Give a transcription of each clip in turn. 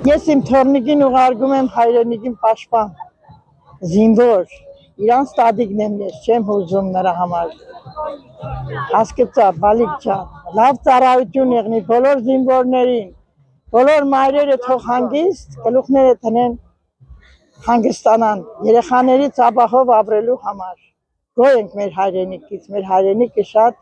Ես իմ թորնիկին ուղարկում եմ հայրենիքին պաշտպան, զինվոր, իրանց տատիկն եմ ես, չեմ հուզում նրա համար, հասկացա, բալիկ ջան, լավ ծառայություն եղնի բոլոր զինվորներին, բոլոր մայրերը թող հանգիստ, գլուխները տնեն հանգստանան, երեխաներից ապահով ապրելու համար, գոհ ենք մեր հայրենիքից, մեր հայրենիքը շատ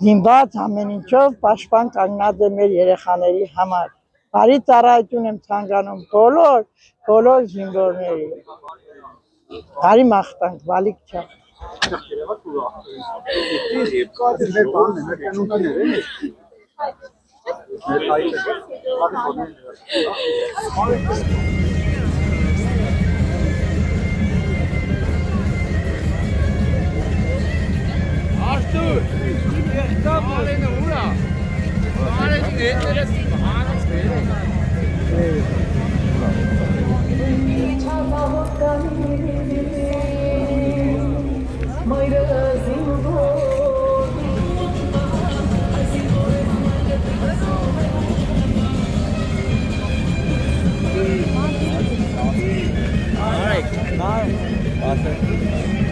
զինված ամեն ինչով պաշտպան կանգնած է մեր երեխաների համար, բարի ծառայություն եմ ցանկանում բոլոր զինվորներին, բարի մաղթանք, բալիկ ջան։ Arthur, está moreno una. Ahora eres All right.